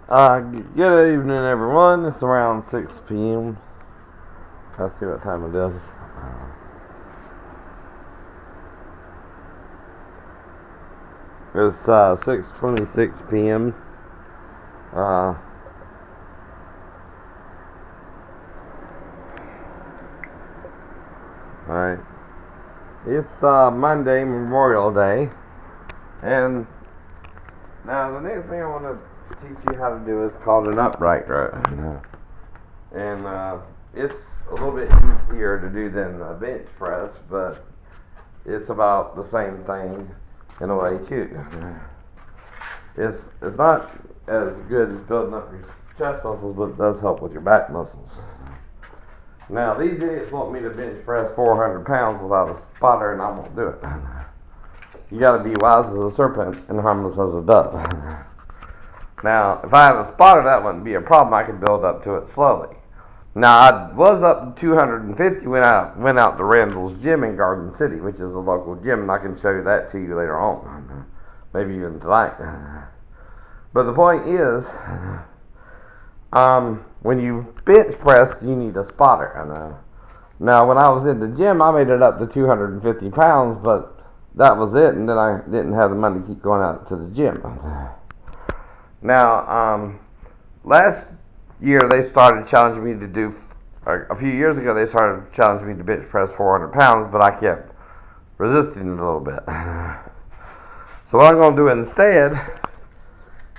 Good evening, everyone. It's around 6 p.m. Let's see what time it is. It's 6:26 p.m. Alright. It's Monday, Memorial Day. And now the next thing I want to teach you how to do is called an upright row. And it's a little bit easier to do than a bench press, but it's about the same thing in a way too. It's not as good as building up your chest muscles, but it does help with your back muscles. Now these idiots want me to bench press 400 pounds without a spotter, and I won't do it. You gotta be wise as a serpent and harmless as a dove. Now, if I had a spotter, that wouldn't be a problem. I could build up to it slowly. Now, I was up to 250 when I went out to Randall's Gym in Garden City, which is a local gym, and I can show you that to you later on. Maybe even tonight. But the point is, when you bench press, you need a spotter. Now, when I was in the gym, I made it up to 250 pounds, but that was it, and then I didn't have the money to keep going out to the gym. Now, last year they started challenging me to do, a few years ago they started challenging me to bench press 400 pounds, but I kept resisting it a little bit. So what I'm going to do instead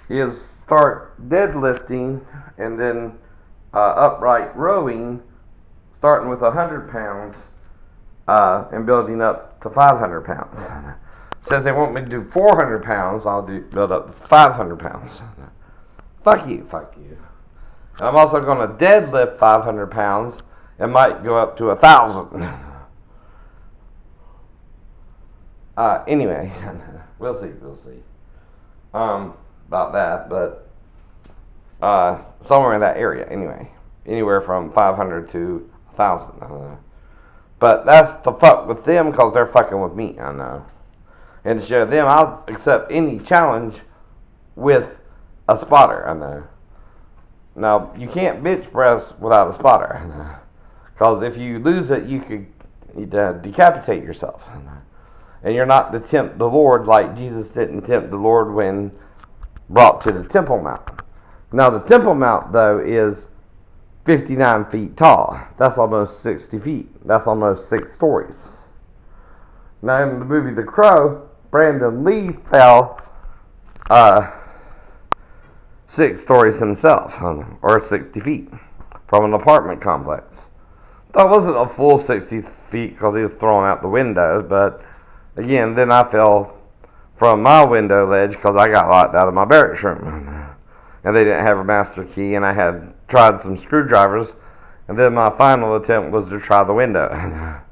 is start deadlifting and then upright rowing, starting with 100 pounds and building up to 500 pounds. Since they want me to do 400 pounds, I'll build up to 500 pounds. Fuck you. And I'm also going to deadlift 500 pounds and might go up to 1,000. Anyway, we'll see. About that, but somewhere in that area, anyway. Anywhere from 500 to 1,000. But that's to fuck with them because they're fucking with me, I know. And to show them I'll accept any challenge with a spotter, I know. Now, you can't bench press without a spotter. Because if you lose it, you could decapitate yourself. And you're not to tempt the Lord like Jesus didn't tempt the Lord when brought to the Temple Mount. Now, the Temple Mount, though, is 59 feet tall. That's almost 60 feet. That's almost 6 stories. Now, in the movie The Crow, Brandon Lee fell 6 stories himself, or 60 feet, from an apartment complex. That wasn't a full 60 feet because he was thrown out the window, but again, then I fell from my window ledge because I got locked out of my barracks room. And they didn't have a master key, and I had tried some screwdrivers, and then my final attempt was to try the window.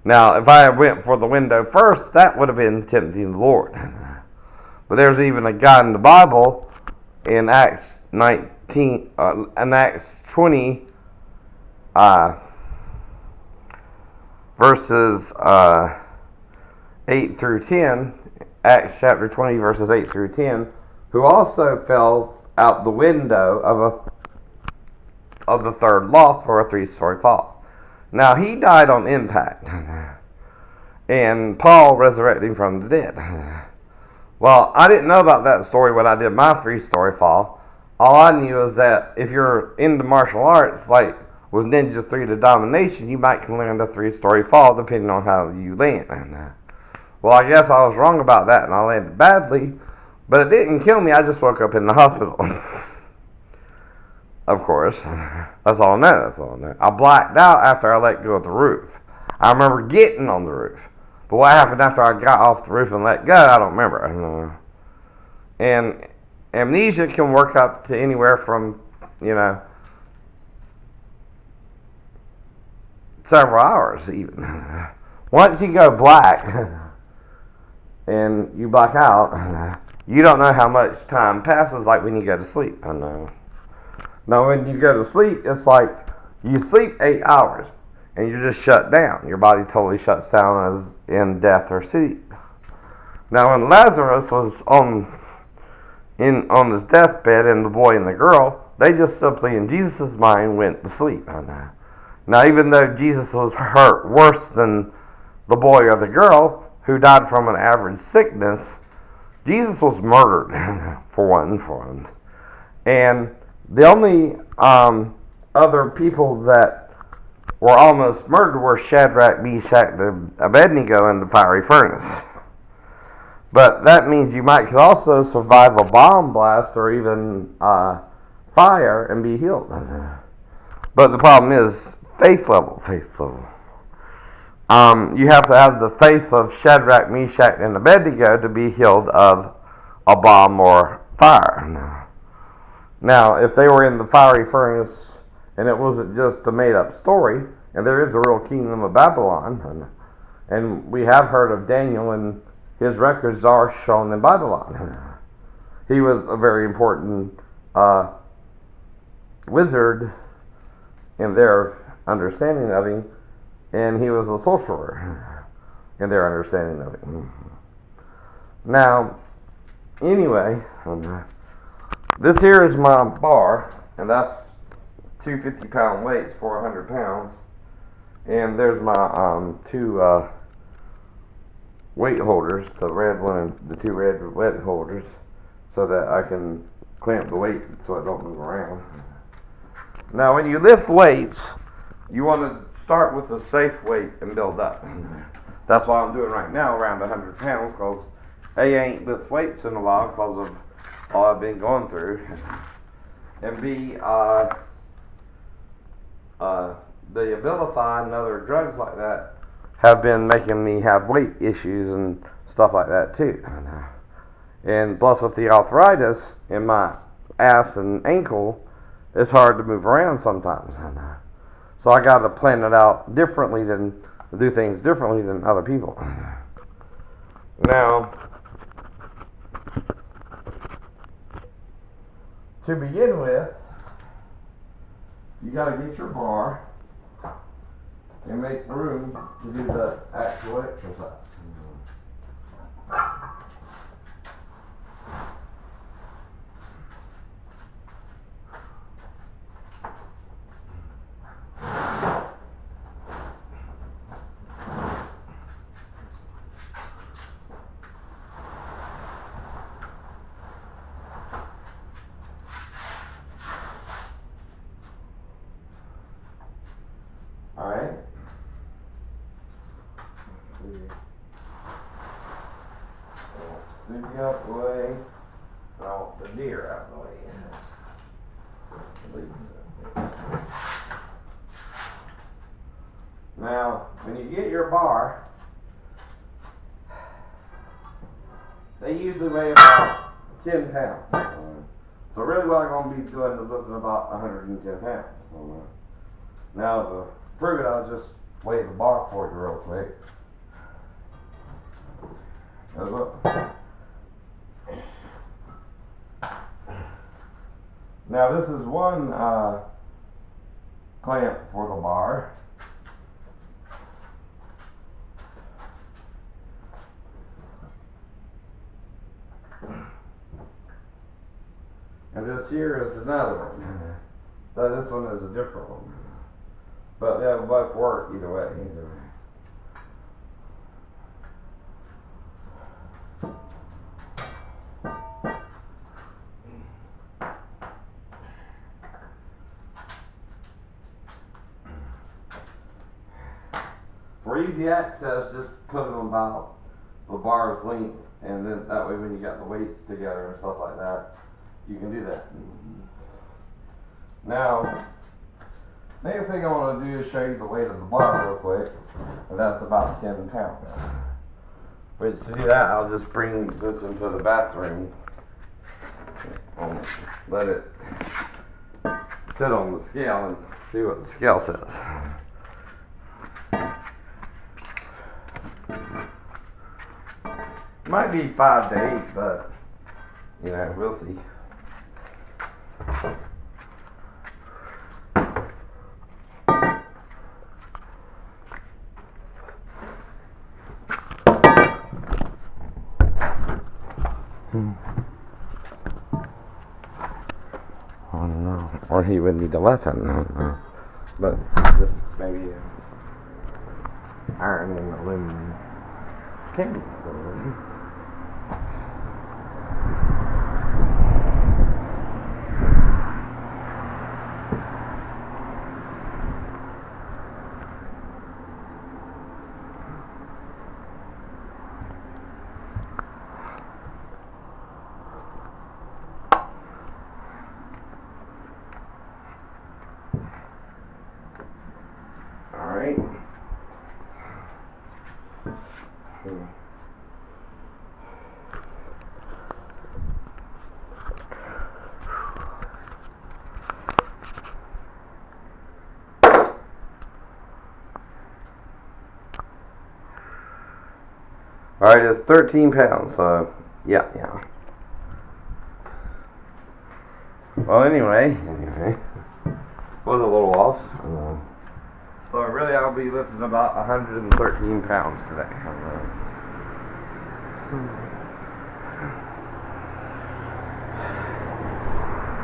Now, if I had went for the window first, that would have been tempting the Lord. But there's even a guy in the Bible in Acts 20, verses 8 through 10, Acts chapter 20, verses 8 through 10, who also fell out the window of the third loft for a 3-story fall. Now, he died on impact, and Paul resurrected him from the dead. Well, I didn't know about that story when I did my 3-story fall. All I knew is that if you're into martial arts, like with Ninja 3 to Domination, you might can land a 3-story fall depending on how you land. Well, I guess I was wrong about that, and I landed badly, but it didn't kill me. I just woke up in the hospital. Of course. That's all I know. I blacked out after I let go of the roof. I remember getting on the roof. But what happened after I got off the roof and let go, I don't remember. And amnesia can work up to anywhere from, several hours even. Once you go black and you black out, you don't know how much time passes like when you go to sleep. I know. Now, when you go to sleep, it's like you sleep 8 hours and you're just shut down. Your body totally shuts down as in death or sleep. Now, when Lazarus was on his deathbed, and the boy and the girl, they just simply, in Jesus' mind, went to sleep. Now, even though Jesus was hurt worse than the boy or the girl, who died from an average sickness, Jesus was murdered, for one. And the only other people that were almost murdered were Shadrach, Meshach, and Abednego in the fiery furnace. But that means you might could also survive a bomb blast or even fire and be healed. But the problem is faith level. You have to have the faith of Shadrach, Meshach, and Abednego to be healed of a bomb or fire. Now, if they were in the fiery furnace and it wasn't just a made-up story, and there is a real kingdom of Babylon, and we have heard of Daniel, and his records are shown in Babylon. He was a very important wizard in their understanding of him, and he was a sorcerer in their understanding of him. Now, anyway, this here is my bar, and that's 250-pound weights for 100 pounds. And there's my two weight holders, the red one and the two red weight holders, so that I can clamp the weight so it don't move around. Now, when you lift weights, you want to start with a safe weight and build up. That's what I'm doing right now, around 100 pounds, because A, I ain't lift weights in a while because of all I've been going through, and B, the Abilify and other drugs like that have been making me have weight issues and stuff like that too. And plus with the arthritis in my ass and ankle, it's hard to move around sometimes. So I got to plan it out differently do things differently than other people. Now, to begin with, you got to get your bar and make room to do the actual exercise. Alright? Scoot you out the way. I want the deer out the way. Now, when you get your bar, they usually weigh about 10 pounds. So really what I'm going to be doing is lifting about 110 pounds. Now, to prove it, I'll just weigh the bar for you real quick. Now, look. Now, this is one clamp for the bar. And this here is another one. But this one is a different one. But they will both work either way. For easy access, just put them about the bar's length, and then that way when you got the weights together and stuff like that, you can do that. Now, next thing I want to do is show you the weight of the bar real quick, and that's about 10 pounds. Which to do that, I'll just bring this into the bathroom and let it sit on the scale and see what the scale says. Might be 5 to 8, but you know, we'll see. where he would need a weapon. But just maybe iron and aluminum can. Alright. Alright, it's 13 pounds, so yeah. Well, anyway, was a little off. So really I'll be lifting about 113 pounds today.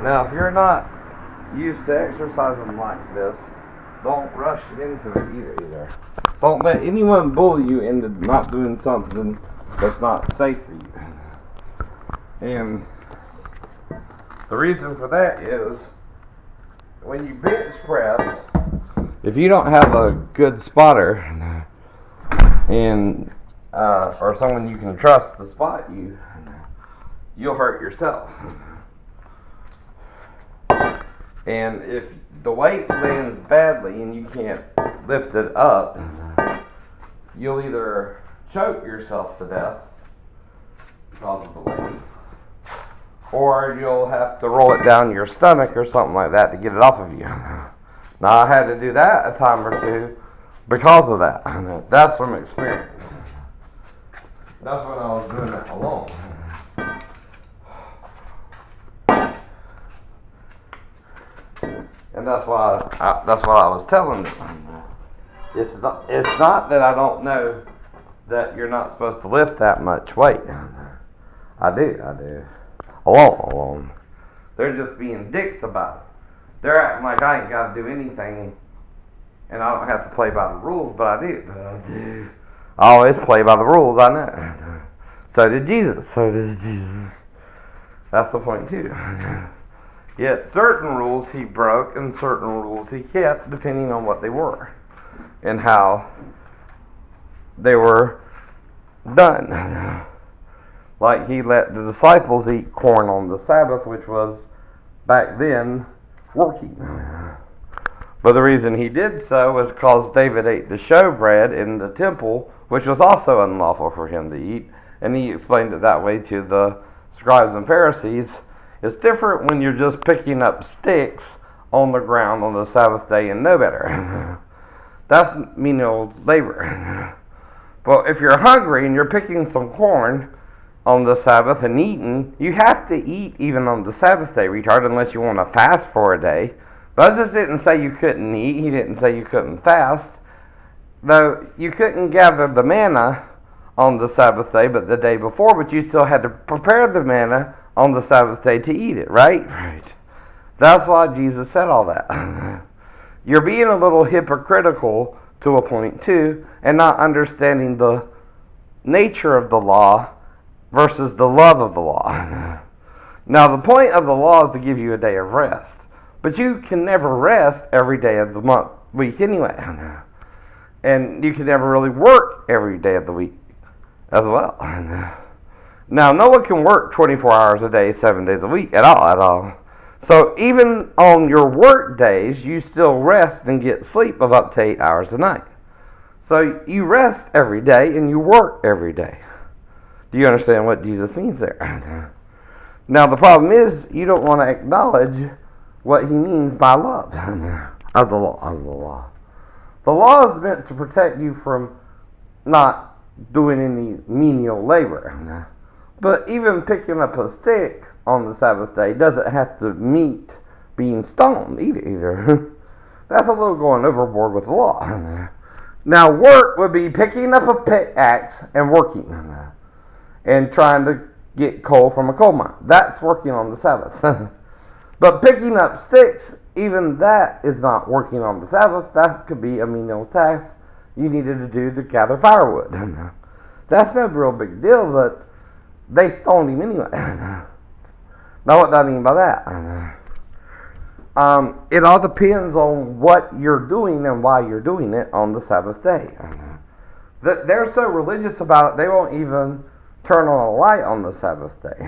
Now, if you're not used to exercising like this, don't rush into it either. Don't let anyone bully you into not doing something that's not safe for you. And the reason for that is when you bench press, if you don't have a good spotter and or someone you can trust to spot you, you'll hurt yourself. And if the weight lands badly and you can't lift it up, you'll either choke yourself to death because of the weight, or you'll have to roll it down your stomach or something like that to get it off of you. Now, I had to do that a time or two because of that. That's from experience. That's when I was doing it alone. And that's what I was telling them. It's not that I don't know that you're not supposed to lift that much weight. I do. Alone. They're just being dicks about it. They're acting like I ain't got to do anything, and I don't have to play by the rules, but I do. I always play by the rules, I know. So did Jesus. That's the point, too. Yet certain rules he broke and certain rules he kept, depending on what they were and how they were done. Like he let the disciples eat corn on the Sabbath, which was back then working. But the reason he did so was because David ate the showbread in the temple, which was also unlawful for him to eat, and he explained it that way to the scribes and Pharisees. It's different when you're just picking up sticks on the ground on the Sabbath day and no better. That's menial labor. But if you're hungry and you're picking some corn on the Sabbath and eating, you have to eat even on the Sabbath day, retard, unless you want to fast for a day. But Jesus didn't say you couldn't eat. He didn't say you couldn't fast. Though you couldn't gather the manna on the Sabbath day, but the day before, but you still had to prepare the manna on the Sabbath day to eat it, right? Right. That's why Jesus said all that. You're being a little hypocritical to a point too, and not understanding the nature of the law versus the love of the law. Now, the point of the law is to give you a day of rest, but you can never rest every day of the week anyway. And you can never really work every day of the week as well. Now, no one can work 24 hours a day, 7 days a week at all. So even on your work days, you still rest and get sleep of up to 8 hours a night. So you rest every day and you work every day. Do you understand what Jesus means there? Now, the problem is you don't want to acknowledge what he means by love of the law. The law is meant to protect you from not doing any menial labor. But even picking up a stick on the Sabbath day doesn't have to meet being stoned either. That's a little going overboard with the law. Now, work would be picking up a pickaxe and working and trying to get coal from a coal mine. That's working on the Sabbath. But picking up sticks even that is not working on the Sabbath. That could be a menial task you needed to do to gather firewood. That's no real big deal, but they stoned him anyway. Now, what do I mean by that? It all depends on what you're doing and why you're doing it on the Sabbath day. They're so religious about it, they won't even turn on a light on the Sabbath day.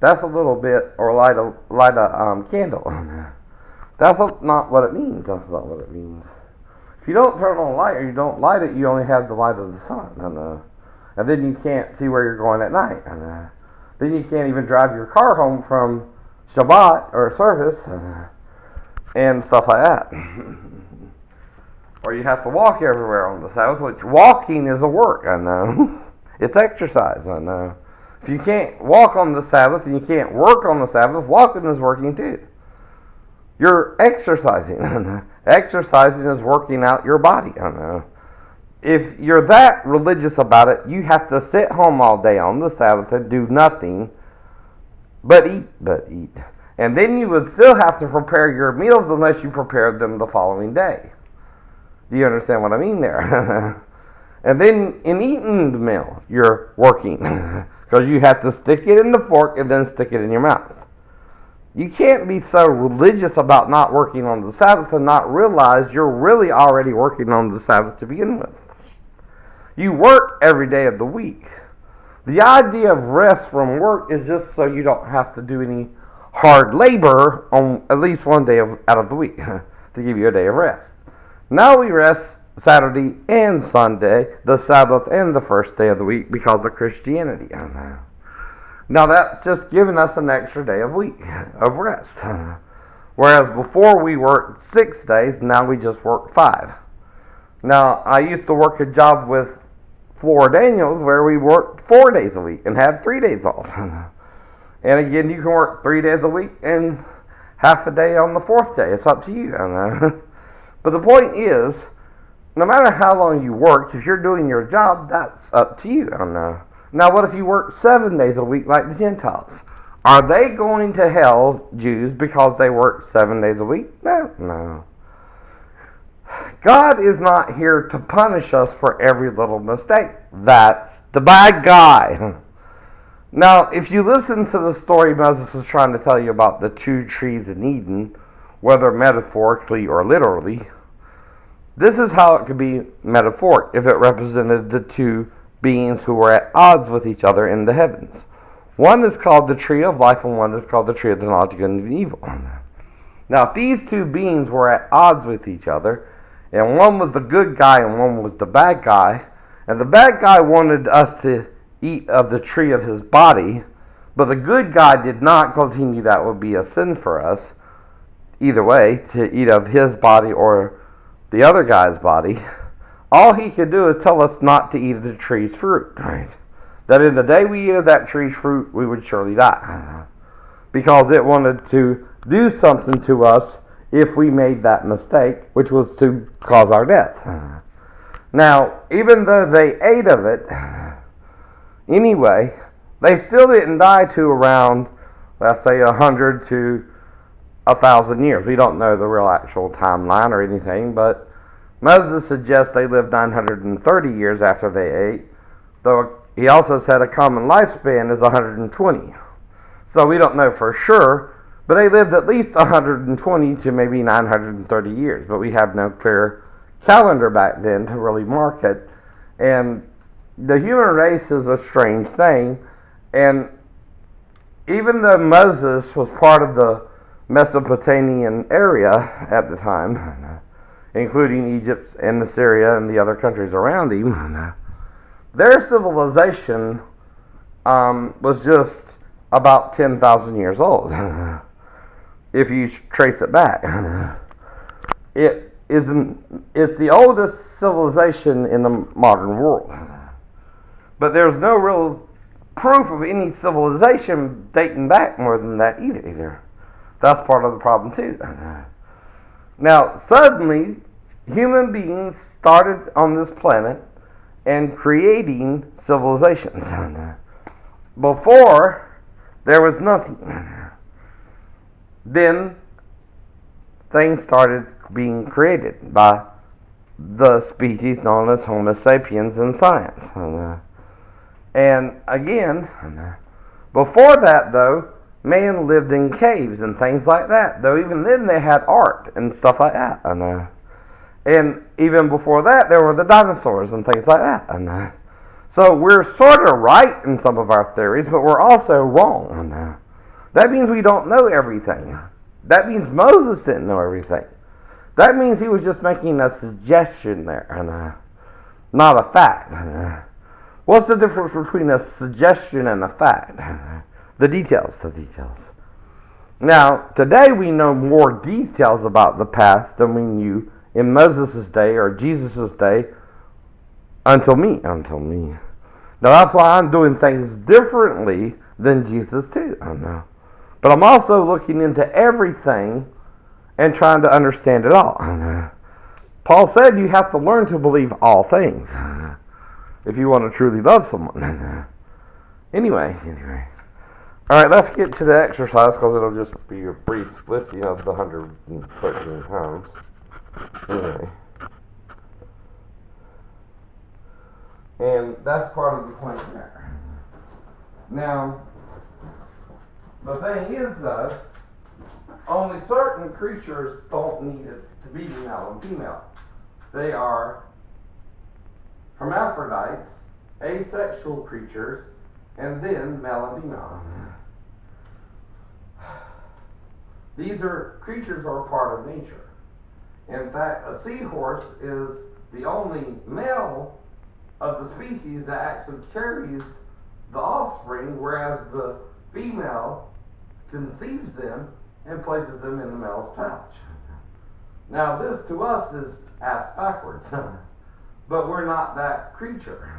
That's a little bit, or light a candle. That's not what it means. That's not what it means. If you don't turn on a light or you don't light it, you only have the light of the sun. And then you can't see where you're going at night. Then you can't even drive your car home from Shabbat or service and stuff like that. Or you have to walk everywhere on the Sabbath, which walking is a work, I know. It's exercise, I know. If you can't walk on the Sabbath and you can't work on the Sabbath, walking is working too. You're exercising. Exercising is working out your body, I know. If you're that religious about it, you have to sit home all day on the Sabbath and do nothing but eat. And then you would still have to prepare your meals unless you prepared them the following day. Do you understand what I mean there? And then in eating the meal, you're working. Because you have to stick it in the fork and then stick it in your mouth. You can't be so religious about not working on the Sabbath and not realize you're really already working on the Sabbath to begin with. You work every day of the week. The idea of rest from work is just so you don't have to do any hard labor on at least one day out of the week to give you a day of rest. Now we rest Saturday and Sunday, the Sabbath and the first day of the week because of Christianity. Now that's just giving us an extra day of rest. Whereas before we worked 6 days, now we just work 5. Now I used to work a job with Flora Daniels where we worked 4 days a week and had 3 days off. And again, you can work 3 days a week and half a day on the 4th day. It's up to you. But the point is, no matter how long you work, if you're doing your job, that's up to you. Now, what if you work 7 days a week like the Gentiles? Are they going to hell, Jews, because they work 7 days a week? No. God is not here to punish us for every little mistake. That's the bad guy. Now, if you listen to the story Moses was trying to tell you about the 2 trees in Eden, whether metaphorically or literally, this is how it could be metaphoric if it represented the 2 beings who were at odds with each other in the heavens. One is called the tree of life and one is called the tree of the knowledge of good and evil. Now, if these 2 beings were at odds with each other, and one was the good guy and one was the bad guy, and the bad guy wanted us to eat of the tree of his body, but the good guy did not because he knew that would be a sin for us, either way, to eat of his body or the other guy's body, all he could do is tell us not to eat of the tree's fruit, right? That in the day we eat of that tree's fruit, we would surely die. Because it wanted to do something to us if we made that mistake, which was to cause our death. Now, even though they ate of it, anyway, they still didn't die to around, let's say, 100 to 1,000 years. We don't know the real actual timeline or anything, but Moses suggests they lived 930 years after they ate, though he also said a common lifespan is 120. So we don't know for sure, but they lived at least 120 to maybe 930 years, but we have no clear calendar back then to really mark it. And the human race is a strange thing, and even though Moses was part of the Mesopotamian area at the time, including Egypt and Assyria and the other countries around him, their civilization was just about 10,000 years old, if you trace it back. It's the oldest civilization in the modern world. But there's no real proof of any civilization dating back more than that either. That's part of the problem too. Now, suddenly, human beings started on this planet and creating civilizations. Before, there was nothing. Then, things started being created by the species known as Homo sapiens in science. And again, before that though, man lived in caves and things like that. Though even then they had art and stuff like that. And even before that, there were the dinosaurs and things like that. So we're sort of right in some of our theories, but we're also wrong. That means we don't know everything. That means Moses didn't know everything. That means he was just making a suggestion there, not a fact. What's the difference between a suggestion and a fact? The details. Now, today we know more details about the past than we knew in Moses' day or Jesus' day until me. Now that's why I'm doing things differently than Jesus too. But I'm also looking into everything and trying to understand it all. Paul said you have to learn to believe all things if you want to truly love someone. Anyway. Alright, let's get to the exercise because it'll just be a brief listing of the 113 times. Anyway. And that's part of the point there. Now, the thing is though, only certain creatures don't need it to be male and female. They are hermaphrodites, asexual creatures, and then male and female. These creatures are part of nature. In fact, a seahorse is the only male of the species that actually carries the offspring, whereas the female conceives them and places them in the male's pouch. Now this to us is ass backwards, but we're not that creature.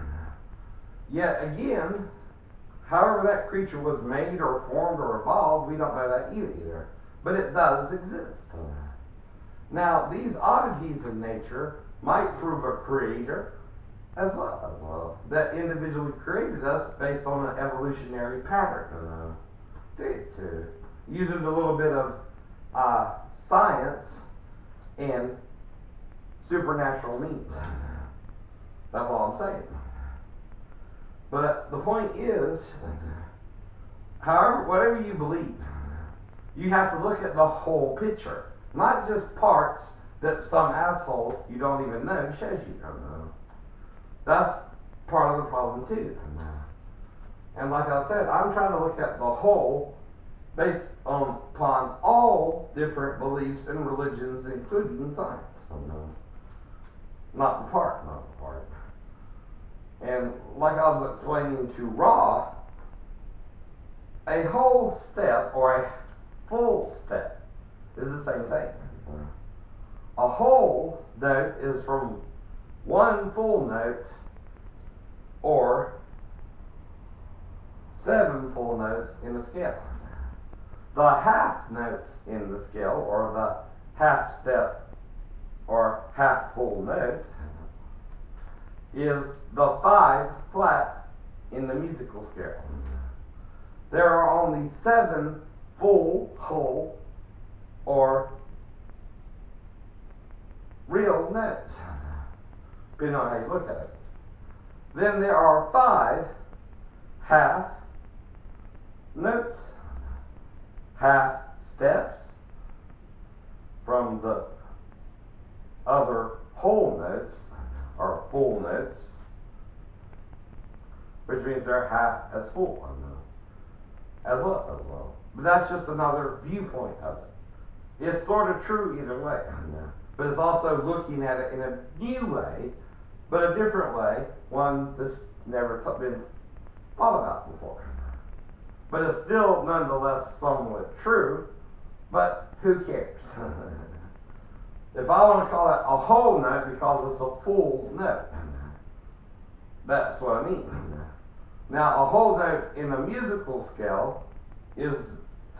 Yet again, however that creature was made or formed or evolved, we don't know that either. But it does exist. Now these oddities in nature might prove a creator as well, that individually created us based on an evolutionary pattern. Using a little bit of science and supernatural means. That's all I'm saying. But the point is, however, whatever you believe, you have to look at the whole picture, not just parts that some asshole you don't even know shows you. That's part of the problem too. And like I said, I'm trying to look at the whole based upon all different beliefs and religions, including science. Not the part. And like I was explaining to Ra, a whole step or a full step is the same thing. A whole note is from one full note or 7 full notes in the scale. The half notes in the scale, or the half step or half full note, is the 5 flats in the musical scale. There are only 7 full, whole, or real notes, depending on how you look at it. Then there are 5 half notes, half steps from the other whole notes, or full notes, which means they're half as full as well. But that's just another viewpoint of it. It's sort of true either way, but it's also looking at it in a new way, but a different way, one that's never been thought about before. But it's still nonetheless somewhat true, but who cares? If I want to call it a whole note because it's a full note, that's what I mean. Now, a whole note in a musical scale is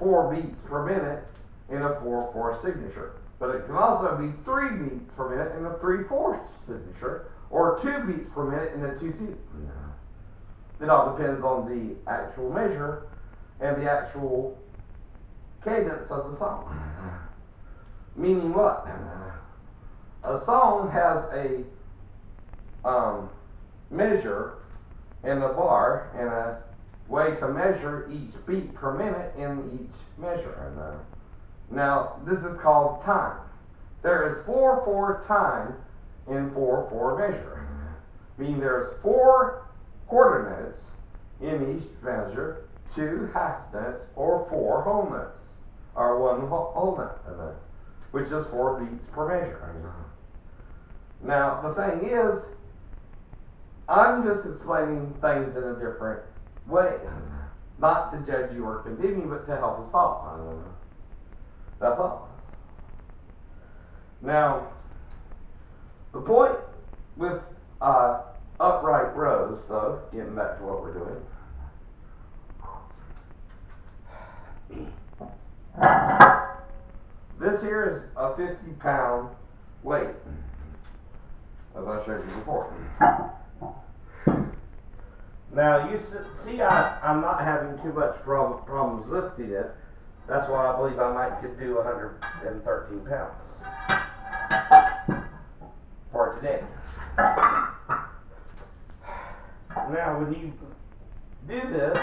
4 beats per minute in a 4/4 signature. But it can also be 3 beats per minute in a 3/4 signature, or 2 beats per minute in a 2/2. It all depends on the actual measure and the actual cadence of the song. Meaning what? A song has a measure and a bar and a way to measure each beat per minute in each measure. Now, this is called time. There is 4/4 time in 4/4 measure. Meaning there's 4 quarter notes in each measure, 2 half notes, or 4 whole notes, or 1 whole note, which is 4 beats per measure. Now, the thing is, I'm just explaining things in a different way. Not to judge you or condemn you, but to help us all. That's all. Now, the point with upright rows, though, getting back to what we're doing, this here is a 50-pound weight, as I showed you before. Now, you see I'm not having too much problems lifting it. That's why I believe I might could do 113 pounds for today. Now, when you do this,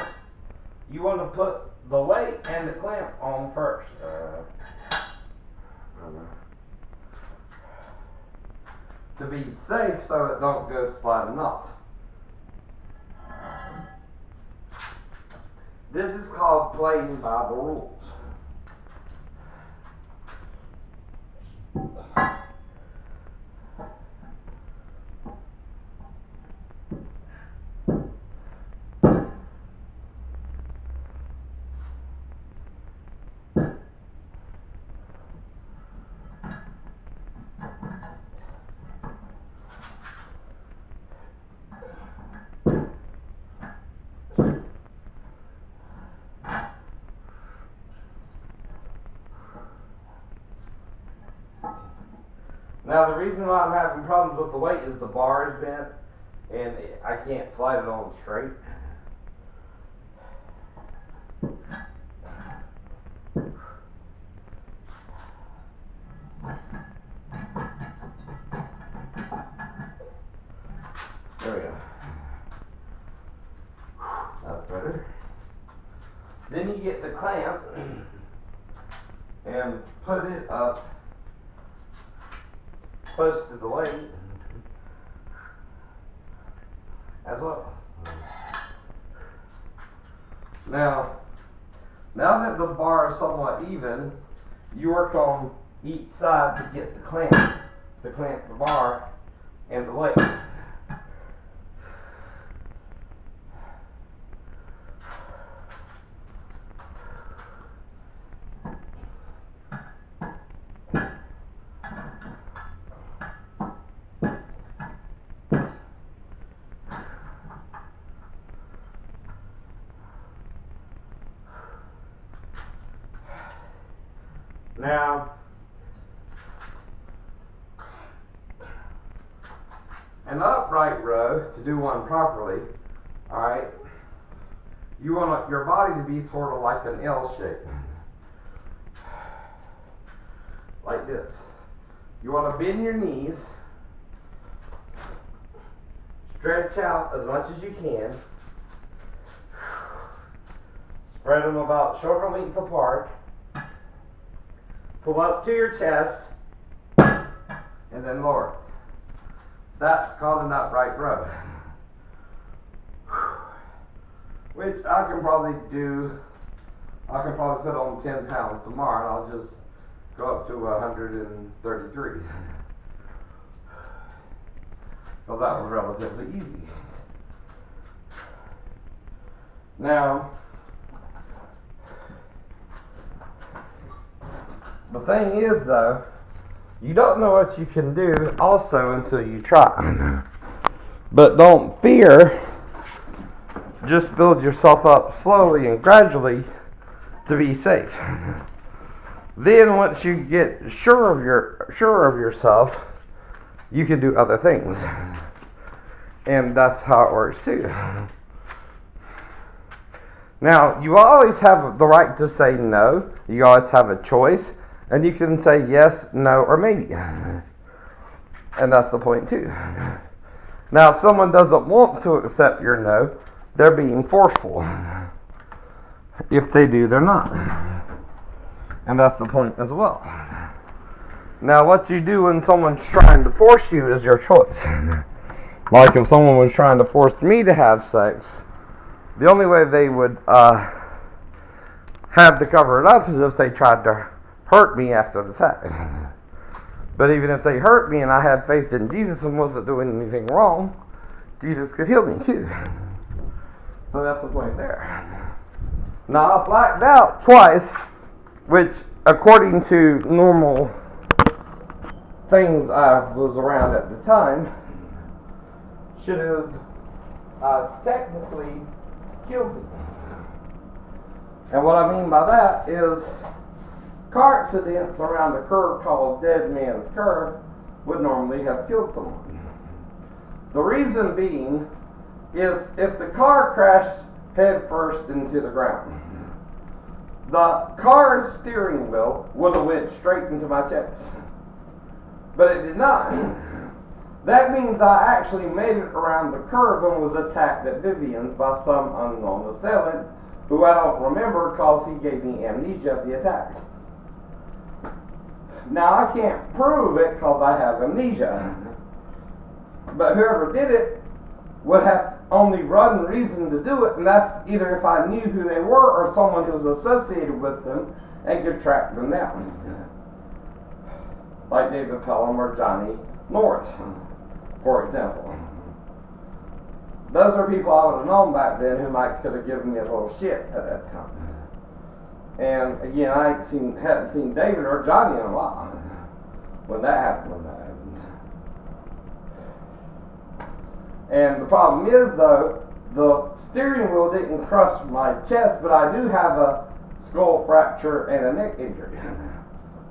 you want to put the weight and the clamp on first. To be safe so it don't go sliding off. This is called playing by the rules. Now, the reason why I'm having problems with the weight is the bar is bent and I can't slide it on straight. There we go. That's better. Then you get the clamp and put it up close to the weight as well. Now that the bar is somewhat even, you work on each side to get the clamp the bar and the weight. Now, an upright row, to do one properly, alright, you want your body to be sort of like an L shape. Like this. You want to bend your knees, stretch out as much as you can, spread them about shoulder length apart, pull up to your chest, and then lower. That's called an upright row. Which I can probably put on 10 pounds tomorrow and I'll just go up to 133. Because that was relatively easy. Now, the thing is though, you don't know what you can do also until you try. But don't fear. Just build yourself up slowly and gradually to be safe. Then once you get sure of yourself, you can do other things. And that's how it works too. Now, you always have the right to say no. You always have a choice. And you can say yes, no, or maybe. And that's the point too. Now, if someone doesn't want to accept your no, they're being forceful. If they do, they're not. And that's the point as well. Now, what you do when someone's trying to force you is your choice. Like if someone was trying to force me to have sex, the only way they would have to cover it up is if they tried to hurt me after the fact. But even if they hurt me and I had faith in Jesus and wasn't doing anything wrong, Jesus could heal me too. So that's the point there. Now, I blacked out twice, which, according to normal things I was around at the time, should have technically killed me. And what I mean by that is car accidents around a curve called Dead Man's Curve would normally have killed someone. The reason being is if the car crashed head first into the ground, the car's steering wheel would have went straight into my chest. But it did not. That means I actually made it around the curve and was attacked at Vivian's by some unknown assailant who I don't remember because he gave me amnesia of the attack. Now, I can't prove it because I have amnesia. But whoever did it would have only one reason to do it, and that's either if I knew who they were or someone who was associated with them and could track them down. Like David Pelham or Johnny Norris, for example. Those are people I would have known back then who could have given me a little shit at that time. And again, I hadn't seen David or Johnny in a while when that happened. And the problem is, though, the steering wheel didn't crush my chest, but I do have a skull fracture and a neck injury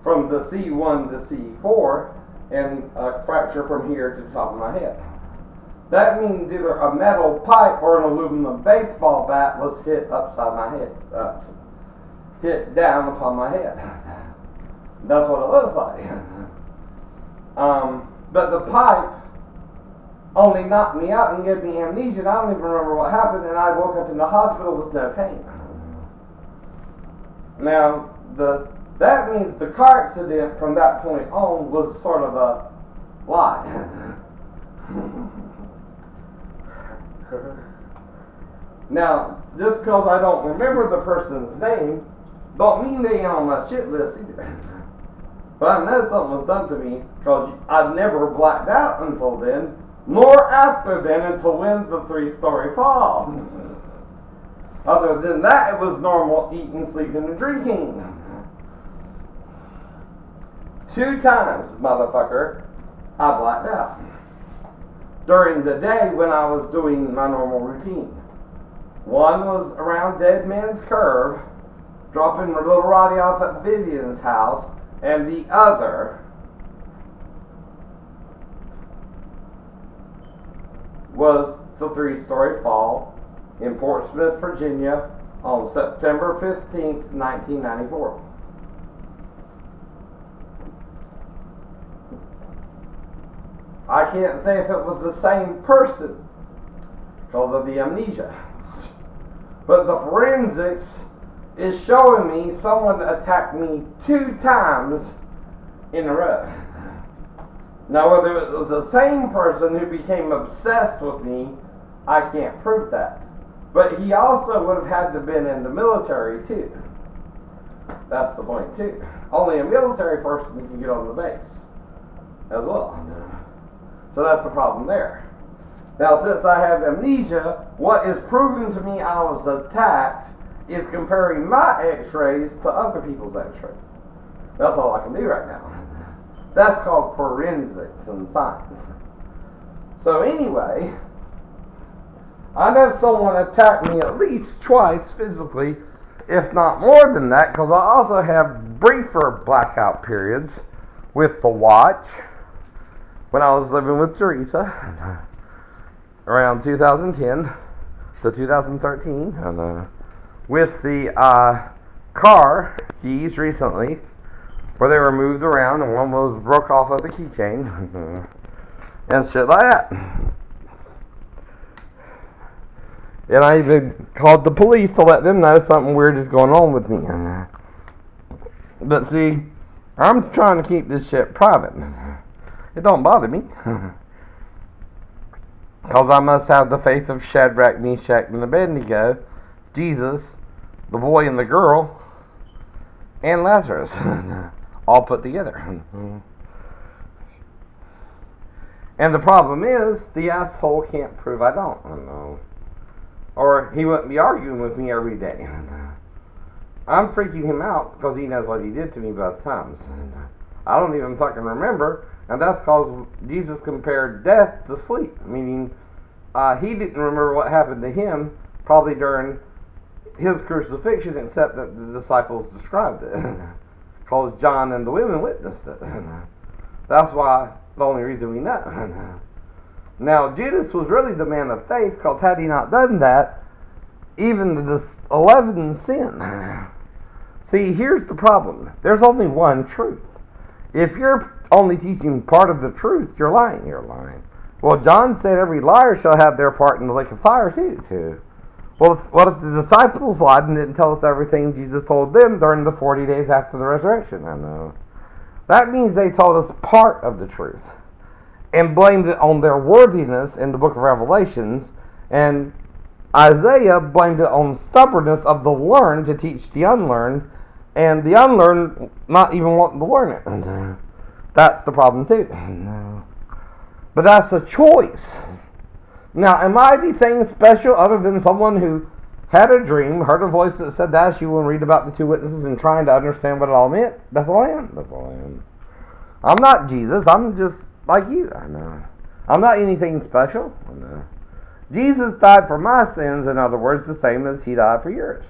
from the C1 to C4 and a fracture from here to the top of my head. That means either a metal pipe or an aluminum baseball bat was hit upside my head, hit down upon my head. That's what it looks like. But the pipe only knocked me out and gave me amnesia, and I don't even remember what happened, and I woke up in the hospital with no pain. Now, that means the car accident from that point on was sort of a lie. Now, just because I don't remember the person's name, don't mean they ain't on my shit list either. But I know something was done to me, because I'd never blacked out until then, nor after then until when the 3-story fall. Other than that, it was normal eating, sleeping, and drinking. 2 times, motherfucker, I blacked out. During the day when I was doing my normal routine. One was around Dead Man's Curve, dropping little Roddy off at Vivian's house, and the other was the 3-story fall in Portsmouth, Virginia on September 15th, 1994. I can't say if it was the same person because of the amnesia. But the forensics is showing me someone attacked me 2 times in a row. Now, whether it was the same person who became obsessed with me, I can't prove that. But he also would have had to have been in the military too. That's the point too. Only a military person can get on the base as well. So that's the problem there. Now, since I have amnesia, what is proving to me I was attacked is comparing my x-rays to other people's x-rays. That's all I can do right now. That's called forensics and science. So anyway, I know someone attacked me at least twice physically, if not more than that, because I also have briefer blackout periods with the watch when I was living with Teresa around 2010 to 2013, and with the car keys recently where they were moved around and one was broke off of the keychain and shit like that. And I even called the police to let them know something weird is going on with me. But see, I'm trying to keep this shit private. It don't bother me. Because I must have the faith of Shadrach, Meshach, and Abednego, Jesus, the boy and the girl, and Lazarus, all put together. And the problem is, the asshole can't prove I don't. Or he wouldn't be arguing with me every day. I'm freaking him out because he knows what he did to me both times. I don't even fucking remember, and that's because Jesus compared death to sleep, meaning he didn't remember what happened to him probably during his crucifixion, except that the disciples described it, because John and the women witnessed it. That's why the only reason we know. Now, Judas was really the man of faith, because had he not done that, even the 11 sin. See, here's the problem. There's only one truth. If you're only teaching part of the truth, you're lying. You're lying. Well, John said every liar shall have their part in the lake of fire, too. Well, what if the disciples lied and didn't tell us everything Jesus told them during the 40 days after the resurrection? I know. That means they told us part of the truth and blamed it on their worthiness in the book of Revelations, and Isaiah blamed it on stubbornness of the learned to teach the unlearned, and the unlearned not even wanting to learn it. That's the problem too. But that's a choice. Now, am I anything special other than someone who had a dream, heard a voice that said that's you, and read about the two witnesses and trying to understand what it all meant? That's all I am. That's all I am. I'm not Jesus. I'm just like you. I know. I'm not anything special. I know. Jesus died for my sins, in other words, the same as he died for yours.